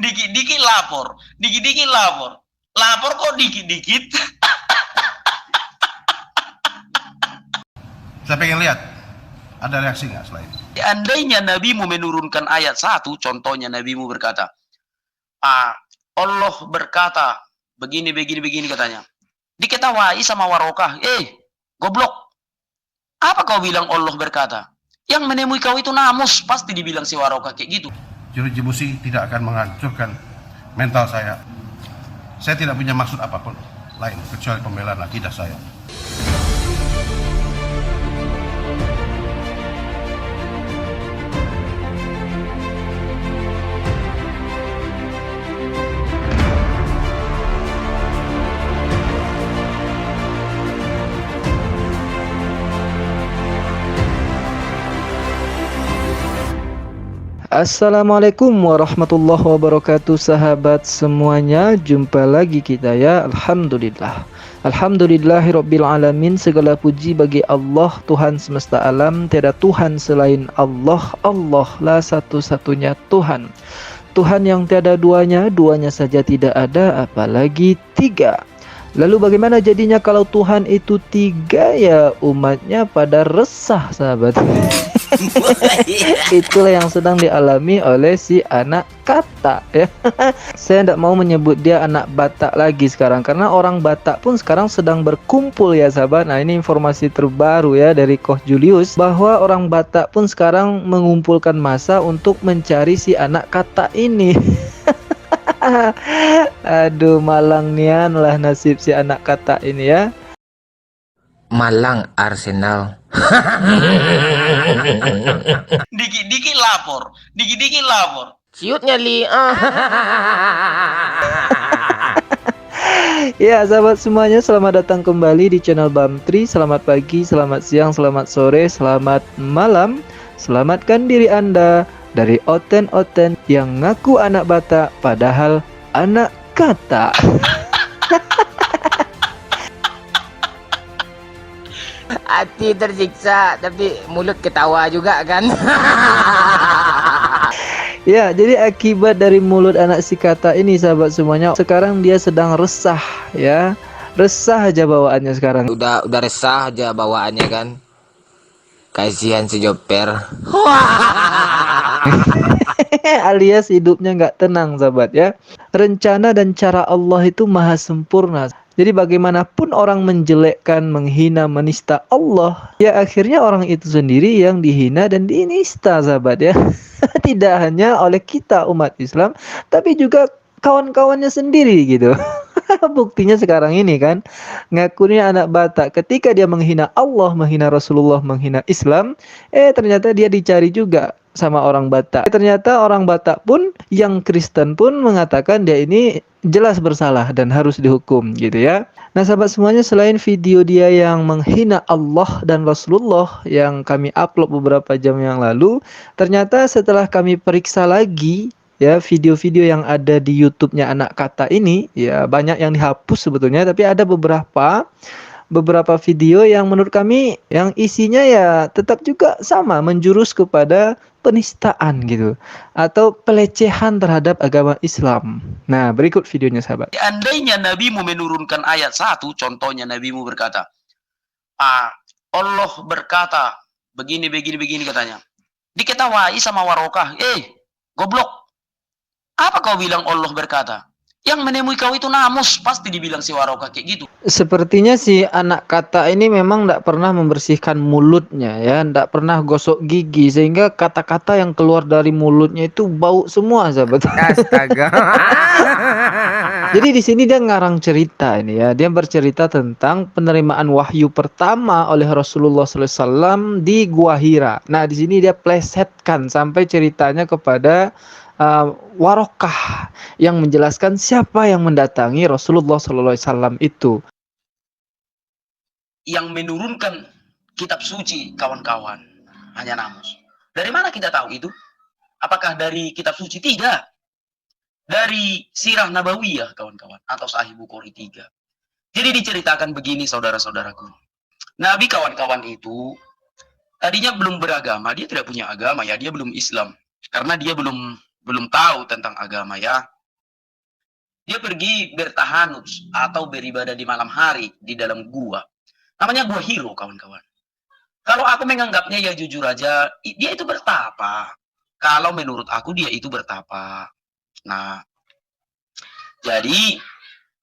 Dikit-dikit lapor, dikit-dikit lapor. Lapor kok dikit-dikit. Saya pengen lihat, ada reaksi nggak selain itu? Andainya nabimu menurunkan ayat 1, contohnya nabimu berkata, Allah berkata, begini katanya. Diketawai sama Warokah, goblok. Apa kau bilang Allah berkata? Yang menemui kau itu namus, pasti dibilang si Warokah kayak gitu. Jeruji besi tidak akan menghancurkan mental saya. Saya tidak punya maksud apapun lain kecuali pembelaan akidah saya. Assalamualaikum warahmatullahi wabarakatuh, sahabat semuanya. Jumpa lagi kita ya. Alhamdulillahirabbil alamin. Segala puji bagi Allah, Tuhan semesta alam. Tiada Tuhan selain Allah. Allah lah satu-satunya Tuhan. Tuhan yang tiada duanya, duanya saja tidak ada, apalagi tiga. Lalu bagaimana jadinya kalau Tuhan itu tiga? Ya umatnya pada resah, sahabat. Itulah yang sedang dialami oleh si anak kata ya. Saya tidak mau menyebut dia anak Batak lagi sekarang, karena orang Batak pun sekarang sedang berkumpul ya sahabat. Nah, ini informasi terbaru ya dari Koh Julius, bahwa orang Batak pun sekarang mengumpulkan massa untuk mencari si anak kata ini. Aduh, malang nian lah nasib si anak kata ini ya. Malang Arsenal. Dikit-dikit lapor, dikit-dikit lapor. Ciutnya Li. Ya sahabat semuanya, selamat datang kembali di channel Bamtri. Selamat pagi, selamat siang, selamat sore, selamat malam. Selamatkan diri Anda dari oten-oten yang ngaku anak Batak padahal anak kata. Hati tersiksa tapi mulut ketawa juga kan. Ya, jadi akibat dari mulut anak si kata ini sahabat semuanya, sekarang dia sedang resah ya. Resah aja bawaannya sekarang. Udah resah aja bawaannya kan. Kasihan si Joper. Alias hidupnya nggak tenang sahabat ya. Rencana dan cara Allah itu maha sempurna. Jadi bagaimanapun orang menjelekkan, menghina, menista Allah, ya akhirnya orang itu sendiri yang dihina dan dinista sahabat ya. Tidak hanya oleh kita umat Islam, tapi juga kawan-kawannya sendiri gitu. Buktinya sekarang ini kan, ngakunya anak Batak, ketika dia menghina Allah, menghina Rasulullah, menghina Islam, ternyata dia dicari juga sama orang Batak. Ternyata orang Batak pun, yang Kristen pun mengatakan dia ini jelas bersalah dan harus dihukum gitu ya. Nah sahabat semuanya, selain video dia yang menghina Allah dan Rasulullah yang kami upload beberapa jam yang lalu, ternyata setelah kami periksa lagi ya video-video yang ada di YouTube-nya anak kata ini, ya banyak yang dihapus sebetulnya, tapi ada beberapa video yang menurut kami yang isinya ya tetap juga sama, menjurus kepada penistaan gitu atau pelecehan terhadap agama Islam. Nah, berikut videonya sahabat. Andainya nabimu menurunkan ayat 1, contohnya nabimu berkata, Allah berkata, begini katanya. Diketawai sama Warokah, goblok. Apa kau bilang Allah berkata? Yang menemui kau itu namus, pasti dibilang si Warokah kayak gitu. Sepertinya si anak kata ini memang tidak pernah membersihkan mulutnya ya, tidak pernah gosok gigi, sehingga kata-kata yang keluar dari mulutnya itu bau semua sahabat. Astaga. Jadi di sini dia ngarang cerita ini ya, dia bercerita tentang penerimaan wahyu pertama oleh Rasulullah SAW di Gua Hira. Nah di sini dia plesetkan sampai ceritanya kepada Warokah yang menjelaskan siapa yang mendatangi Rasulullah SAW itu. Yang menurunkan kitab suci kawan-kawan hanya namus. Dari mana kita tahu itu? Apakah dari kitab suci? Tidak. Dari Sirah Nabawiyah kawan-kawan, atau Sahih Bukhari 3. Jadi diceritakan begini saudara-saudaraku. Nabi kawan-kawan itu tadinya belum beragama, dia tidak punya agama ya, dia belum Islam. Karena dia belum belum tahu tentang agama ya. Dia pergi bertahanut atau beribadah di malam hari di dalam gua. Namanya gua Hiro, kawan-kawan. Kalau aku menganggapnya ya jujur aja, dia itu bertapa. Kalau menurut aku dia itu bertapa. Nah, jadi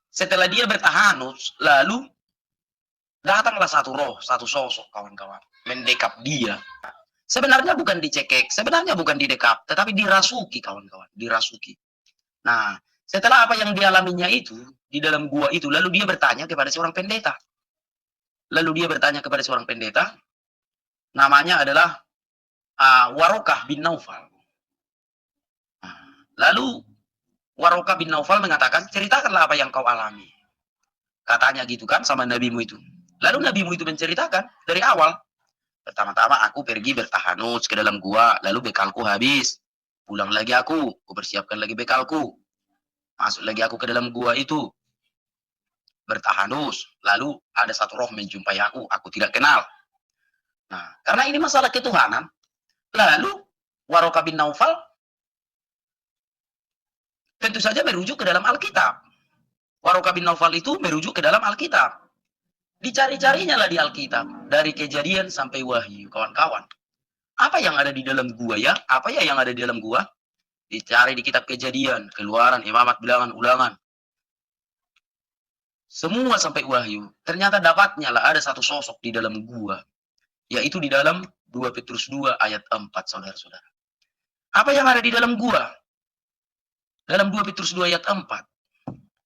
setelah dia bertahanut, lalu datanglah satu roh, satu sosok, kawan-kawan, mendekap dia. Sebenarnya bukan dicekek, sebenarnya bukan didekap, tetapi dirasuki, kawan-kawan, dirasuki. Nah, setelah apa yang dialaminya itu, di dalam gua itu, lalu dia bertanya kepada seorang pendeta. Namanya adalah Warokah bin Naufal. Lalu Warokah bin Naufal mengatakan, ceritakanlah apa yang kau alami. Katanya gitu kan sama nabimu itu. Lalu nabimu itu menceritakan dari awal. Pertama-tama aku pergi bertahanut ke dalam gua, lalu bekalku habis. Pulang lagi aku persiapkan lagi bekalku. Masuk lagi aku ke dalam gua itu. Bertahanus, lalu ada satu roh menjumpai aku tidak kenal. Nah, karena ini masalah ketuhanan, lalu Warokah bin Naufal tentu saja merujuk ke dalam Alkitab. Warokah bin Naufal itu merujuk ke dalam Alkitab. Dicari-carinya lah di Alkitab, dari Kejadian sampai Wahyu, kawan-kawan. Apa yang ada di dalam gua ya? Apa ya yang ada di dalam gua? Dicari di kitab Kejadian, Keluaran, Imamat, Bilangan, Ulangan. Semua sampai Wahyu. Ternyata dapatnya lah ada satu sosok di dalam gua. Yaitu di dalam 2 Petrus 2 ayat 4, saudara-saudara. Apa yang ada di dalam gua? Dalam 2 Petrus 2 ayat 4.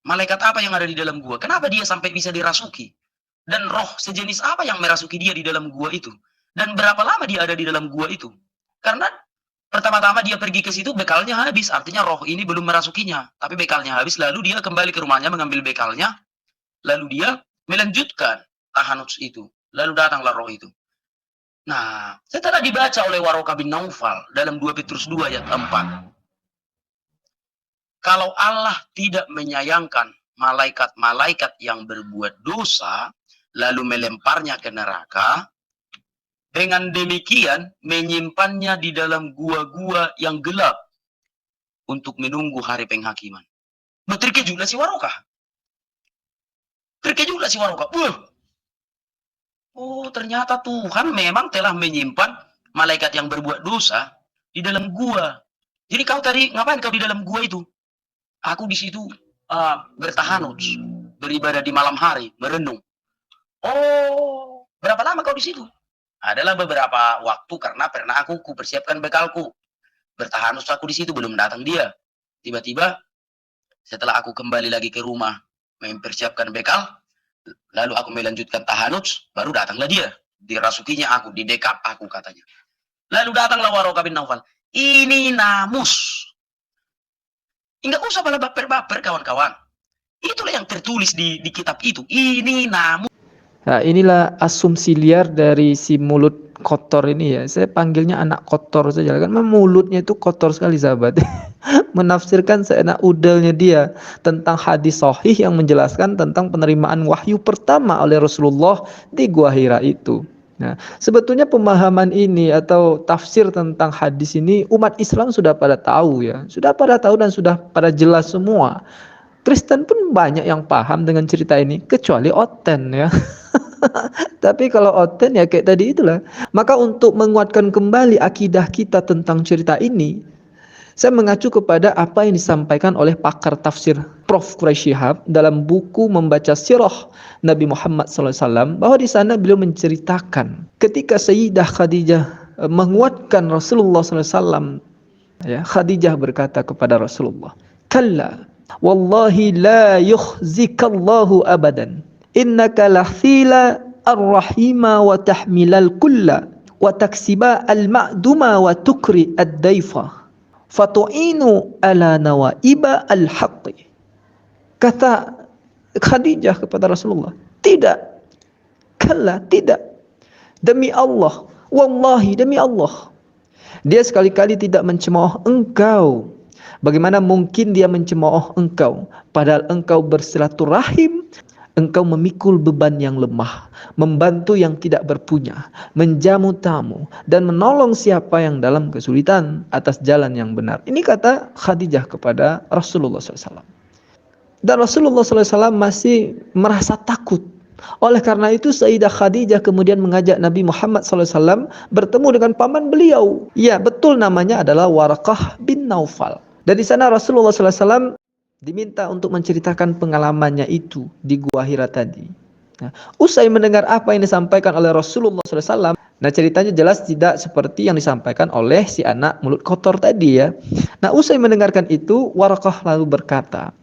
Malaikat apa yang ada di dalam gua? Kenapa dia sampai bisa dirasuki? Dan roh sejenis apa yang merasuki dia di dalam gua itu? Dan berapa lama dia ada di dalam gua itu? Karena pertama-tama dia pergi ke situ, bekalnya habis. Artinya roh ini belum merasukinya. Tapi bekalnya habis, lalu dia kembali ke rumahnya mengambil bekalnya. Lalu dia melanjutkan tahanut itu. Lalu datanglah roh itu. Nah, setelah dibaca oleh Warokah bin Naufal dalam 2 Petrus 2 ayat 4. Kalau Allah tidak menyayangkan malaikat-malaikat yang berbuat dosa, lalu melemparnya ke neraka, dengan demikian menyimpannya di dalam gua-gua yang gelap untuk menunggu hari penghakiman. Terkejutlah si Warokah. Oh, ternyata Tuhan memang telah menyimpan malaikat yang berbuat dosa di dalam gua. Jadi kau tadi ngapain kau di dalam gua itu? Aku di situ bertahanut, beribadah di malam hari, merenung. Oh, berapa lama kau di situ? Adalah beberapa waktu karena pernah aku persiapkan bekalku. Bertahanut aku di situ, belum datang dia. Tiba-tiba setelah aku kembali lagi ke rumah mempersiapkan bekal, lalu aku melanjutkan tahanut, baru datanglah dia. Dirasukinya aku, didekap aku katanya. Lalu datanglah Warokah bin Naufal. Ini namus. Enggak usah pada baper-baper, kawan-kawan. Itulah yang tertulis di kitab itu. Ini namus. Nah, inilah asumsi liar dari si mulut kotor ini ya. Saya panggilnya anak kotor saja kan. Mulutnya itu kotor sekali, sahabat. Menafsirkan seenak udelnya dia tentang hadis sahih yang menjelaskan tentang penerimaan wahyu pertama oleh Rasulullah di Gua Hira itu. Nah, sebetulnya pemahaman ini atau tafsir tentang hadis ini umat Islam sudah pada tahu ya. Sudah pada tahu dan sudah pada jelas semua. Kristen pun banyak yang paham dengan cerita ini, kecuali Oten ya. Tapi kalau Oten ya kayak tadi itulah. Maka untuk menguatkan kembali akidah kita tentang cerita ini, saya mengacu kepada apa yang disampaikan oleh pakar tafsir Prof. Quraisy Shihab dalam buku membaca sirah Nabi Muhammad SAW, bahwa di sana beliau menceritakan ketika Sayyidah Khadijah menguatkan Rasulullah SAW, ya, Khadijah berkata kepada Rasulullah, "Kalla, wallahi la yukhzikallahu abadan. Innaka lahthila ar-rahima wa tahmilal kulla wa taksiba al-ma'duma wa tukri ad-daifa fatu'inu ala nawaiba al-haqqi." Kata Khadijah kepada Rasulullah, tidak, kalla, tidak, demi Allah, wallahi, demi Allah, dia sekali-kali tidak mencemooh engkau. Bagaimana mungkin dia mencemooh engkau, padahal engkau bersilaturahim, Engkau memikul beban yang lemah, membantu yang tidak berpunya, menjamu tamu, dan menolong siapa yang dalam kesulitan atas jalan yang benar. Ini kata Khadijah kepada Rasulullah SAW. Dan Rasulullah SAW masih merasa takut. Oleh karena itu Sayyidah Khadijah kemudian mengajak Nabi Muhammad SAW bertemu dengan paman beliau. Ya, betul, namanya adalah Waraqah bin Naufal. Dan di sana Rasulullah SAW diminta untuk menceritakan pengalamannya itu di Gua Hira tadi. Nah, usai mendengar apa yang disampaikan oleh Rasulullah SAW, nah ceritanya jelas tidak seperti yang disampaikan oleh si anak mulut kotor tadi ya. Nah, usai mendengarkan itu, Waraqah lalu berkata,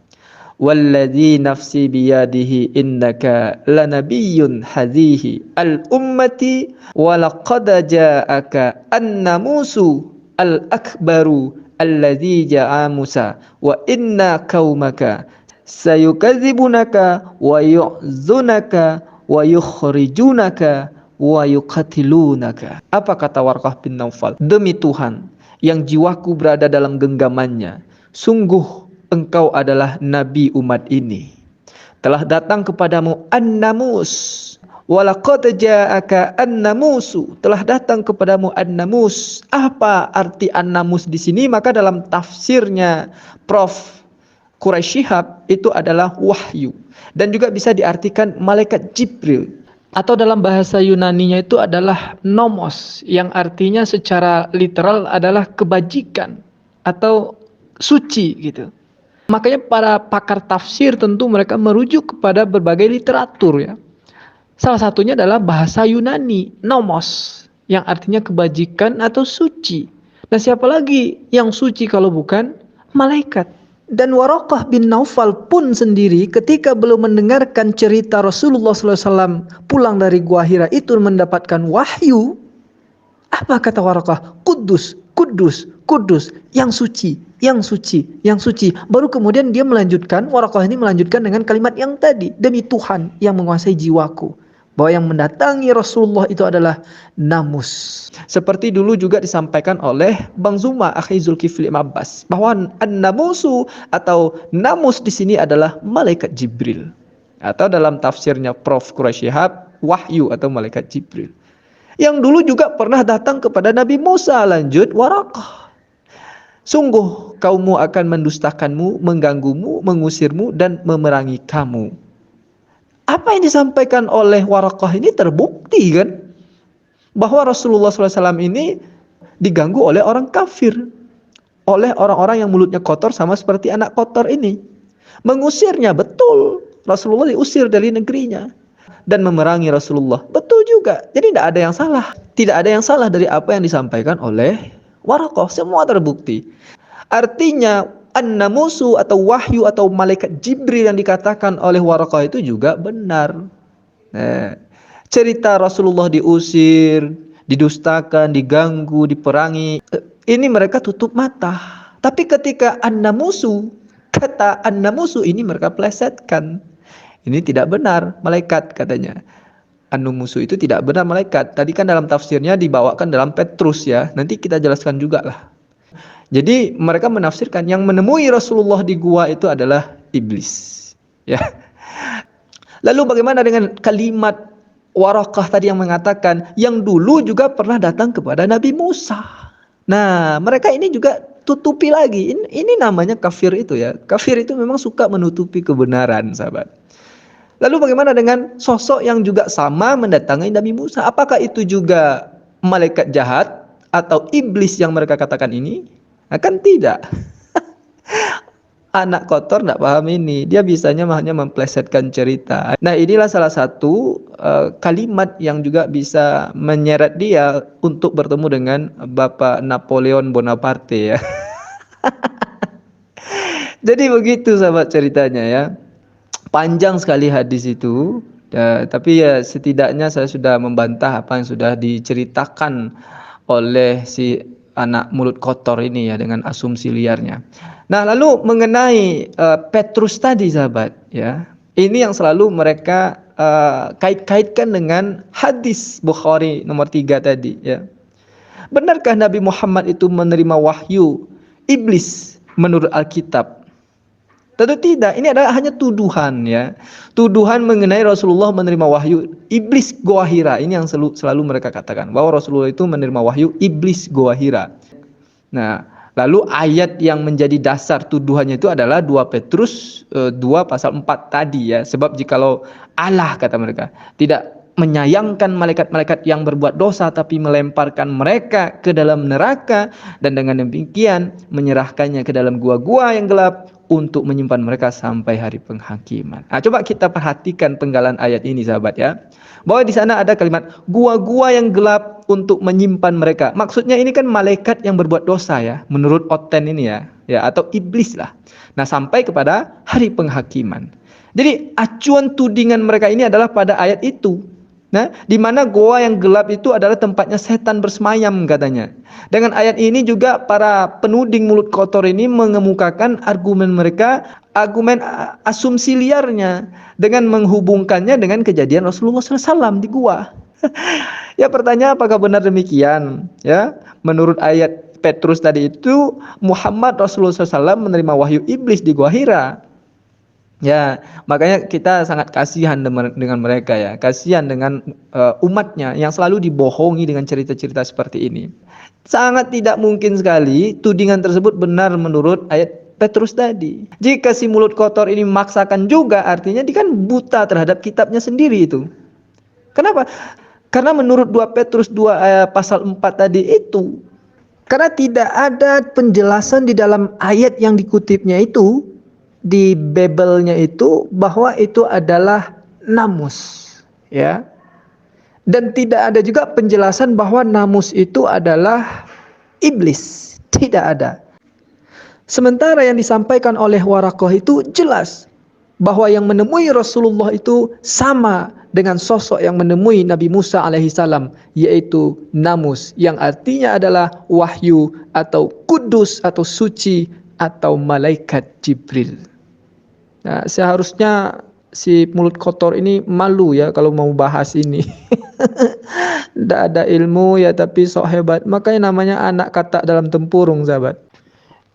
"Walladzi nafsi biyadihi innaka lanabiyyun hadhihi al-ummati wa laqad ja'aka an-namusu al-akbaru alladzi ja'a Musa wa inna qaumaka sayukadzibunaka wa yu'zunaka wa yukhrijunaka wa yuqatilunaka." Apa kata Warqah bin Naufal? "Demi Tuhan yang jiwaku berada dalam genggamannya, sungguh engkau adalah nabi umat ini. Telah datang kepadamu an-namus. Walaqad ja'aka an-namusu, telah datang kepadamu an-namus." Apa arti an-namus di sini? Maka dalam tafsirnya Prof. Quraisy Shihab itu adalah wahyu, dan juga bisa diartikan malaikat Jibril, atau dalam bahasa Yunaninya itu adalah nomos, yang artinya secara literal adalah kebajikan atau suci gitu. Makanya para pakar tafsir tentu mereka merujuk kepada berbagai literatur ya. Salah satunya adalah bahasa Yunani, nomos, yang artinya kebajikan atau suci. Dan siapa lagi yang suci kalau bukan malaikat? Dan Waraqah bin Naufal pun sendiri ketika belum mendengarkan cerita Rasulullah SAW pulang dari Gua Hira itu mendapatkan wahyu. Apa kata Waraqah? Kudus, kudus, kudus, yang suci, yang suci, yang suci. Baru kemudian dia melanjutkan, Waraqah ini melanjutkan dengan kalimat yang tadi, demi Tuhan yang menguasai jiwaku, bahwa yang mendatangi Rasulullah itu adalah namus. Seperti dulu juga disampaikan oleh Bang Zuma, akhi Zulkifli Abbas, bahwa an-namusu atau namus di sini adalah malaikat Jibril. Atau dalam tafsirnya Prof. Quraisy Shihab, wahyu atau malaikat Jibril. Yang dulu juga pernah datang kepada Nabi Musa. Lanjut Waraqah. Sungguh kaummu akan mendustakanmu, mengganggumu, mengusirmu, dan memerangi kamu. Apa yang disampaikan oleh Waraqah ini terbukti kan, bahwa Rasulullah SAW ini diganggu oleh orang kafir, oleh orang-orang yang mulutnya kotor sama seperti anak kotor ini. Mengusirnya, betul, Rasulullah diusir dari negerinya, dan memerangi Rasulullah, betul juga. Jadi tidak ada yang salah, tidak ada yang salah dari apa yang disampaikan oleh Waraqah, semua terbukti. Artinya an-namusu atau wahyu atau malaikat Jibril yang dikatakan oleh Waraqah itu juga benar. Cerita Rasulullah diusir, didustakan, diganggu, diperangi, ini mereka tutup mata. Tapi ketika an-namusu, kata an-namusu ini mereka plesetkan. Ini tidak benar malaikat katanya. An-namusu itu tidak benar malaikat. Tadi kan dalam tafsirnya dibawakan dalam Petrus ya. Nanti kita jelaskan juga lah. Jadi mereka menafsirkan yang menemui Rasulullah di gua itu adalah iblis. Ya. Lalu bagaimana dengan kalimat Waraqah tadi yang mengatakan yang dulu juga pernah datang kepada Nabi Musa. Nah, mereka ini juga tutupi lagi. Ini namanya kafir itu ya. Kafir itu memang suka menutupi kebenaran, sahabat. Lalu bagaimana dengan sosok yang juga sama mendatangi Nabi Musa? Apakah itu juga malaikat jahat atau iblis yang mereka katakan ini? Akan tidak. Anak kotor tidak paham ini. Dia bisanya hanya memplesetkan cerita. Nah, inilah salah satu kalimat yang juga bisa menyeret dia untuk bertemu dengan Bapak Napoleon Bonaparte ya. Jadi begitu sahabat ceritanya ya. Panjang sekali hadis itu. Tapi ya setidaknya saya sudah membantah apa yang sudah diceritakan oleh si anak mulut kotor ini ya dengan asumsi liarnya. Nah, lalu mengenai Petrus tadi sahabat ya. Ini yang selalu mereka kait-kaitkan dengan hadis Bukhari nomor 3 tadi ya. Benarkah Nabi Muhammad itu menerima wahyu iblis menurut Alkitab? Tentu tidak, ini adalah hanya tuduhan ya. Tuduhan mengenai Rasulullah menerima wahyu iblis Goa Hira. Ini yang selalu mereka katakan, bahwa Rasulullah itu menerima wahyu iblis Goa Hira. Nah, lalu ayat yang menjadi dasar tuduhannya itu adalah 2 Petrus 2 pasal 4 tadi ya. Sebab jikalau Allah, kata mereka, tidak menyayangkan malaikat-malaikat yang berbuat dosa, tapi melemparkan mereka ke dalam neraka, dan dengan demikian menyerahkannya ke dalam gua-gua yang gelap untuk menyimpan mereka sampai hari penghakiman. Nah, coba kita perhatikan penggalan ayat ini, sahabat ya. Bahwa di sana ada kalimat gua-gua yang gelap untuk menyimpan mereka. Maksudnya ini kan malaikat yang berbuat dosa ya, menurut Oten ini ya, atau iblis lah. Nah, sampai kepada hari penghakiman. Jadi acuan tudingan mereka ini adalah pada ayat itu. Nah, di mana goa yang gelap itu adalah tempatnya setan bersemayam katanya. Dengan ayat ini juga para penuding mulut kotor ini mengemukakan argumen mereka, argumen asumsi liarnya, dengan menghubungkannya dengan kejadian Rasulullah SAW di gua. Ya, pertanyaan apakah benar demikian? Ya, menurut ayat Petrus tadi itu Muhammad Rasulullah SAW menerima wahyu iblis di Gua Hira. Ya, makanya kita sangat kasihan dengan mereka ya, kasihan dengan umatnya yang selalu dibohongi dengan cerita-cerita seperti ini. Sangat tidak mungkin sekali tudingan tersebut benar menurut ayat Petrus tadi. Jika si mulut kotor ini memaksakan juga, artinya dia kan buta terhadap kitabnya sendiri itu. Kenapa? Karena menurut 2 Petrus 2 pasal 4 tadi itu, karena tidak ada penjelasan di dalam ayat yang dikutipnya itu, di Bible-nya itu, bahwa itu adalah namus ya, dan tidak ada juga penjelasan bahwa namus itu adalah iblis, tidak ada. Sementara yang disampaikan oleh Waraqah itu jelas bahwa yang menemui Rasulullah itu sama dengan sosok yang menemui Nabi Musa alaihissalam, yaitu namus, yang artinya adalah wahyu atau kudus atau suci atau malaikat Jibril. Nah, seharusnya si mulut kotor ini malu ya kalau mau bahas ini. Tidak ada ilmu ya, tapi sok hebat. Makanya namanya anak katak dalam tempurung, sahabat.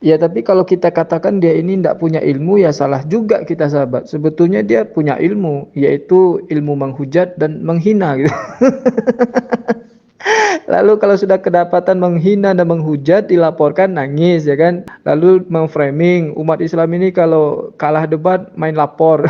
Ya, tapi kalau kita katakan dia ini tidak punya ilmu, ya salah juga kita, sahabat. Sebetulnya dia punya ilmu, yaitu ilmu menghujat dan menghina gitu. Lalu kalau sudah kedapatan menghina dan menghujat, dilaporkan nangis ya kan. Lalu memframing umat Islam ini kalau kalah debat main lapor.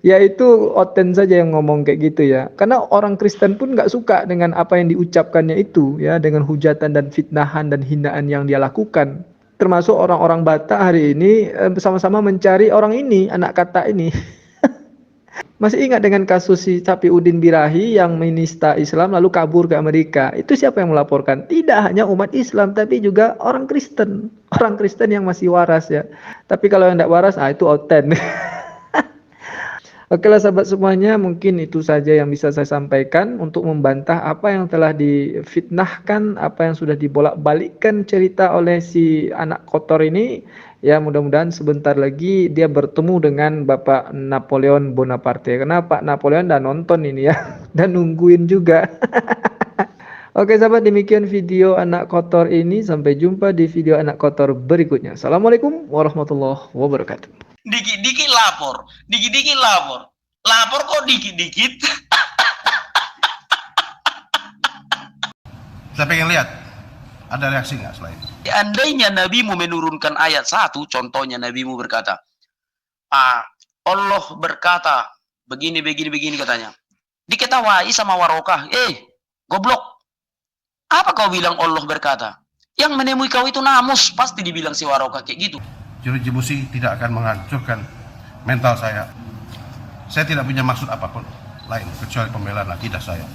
Ya, itu Oten saja yang ngomong kayak gitu ya. Karena orang Kristen pun nggak suka dengan apa yang diucapkannya itu ya, dengan hujatan dan fitnahan dan hinaan yang dia lakukan. Termasuk orang-orang Batak hari ini bersama-sama mencari orang ini, anak kata ini. Masih ingat dengan kasus si Sapiuddin Birahi yang menista Islam lalu kabur ke Amerika? Itu siapa yang melaporkan? Tidak hanya umat Islam, tapi juga orang Kristen. Orang Kristen yang masih waras ya. Tapi kalau yang tidak waras, itu Oten. Oke lah sahabat semuanya, mungkin itu saja yang bisa saya sampaikan untuk membantah apa yang telah difitnahkan, apa yang sudah dibolak-balikkan cerita oleh si anak kotor ini. Ya, mudah-mudahan sebentar lagi dia bertemu dengan Bapak Napoleon Bonaparte. Karena Pak Napoleon udah nonton ini ya, dan nungguin juga. Oke sahabat, demikian video anak kotor ini. Sampai jumpa di video anak kotor berikutnya. Assalamualaikum warahmatullahi wabarakatuh. Dikit-dikit lapor, dikit-dikit lapor. Lapor kok dikit-dikit. Saya pengen lihat ada reaksi nggak selain itu. Andainya Nabimu menurunkan ayat 1, contohnya Nabimu berkata, Allah berkata begini katanya. Diketawai sama Warokah, goblok. Apa kau bilang Allah berkata? Yang menemui kau itu namus, pasti dibilang si Warokah kayak gitu. Jeruji besi tidak akan menghancurkan mental saya. Saya tidak punya maksud apapun lain kecuali pembelaan akidah saya.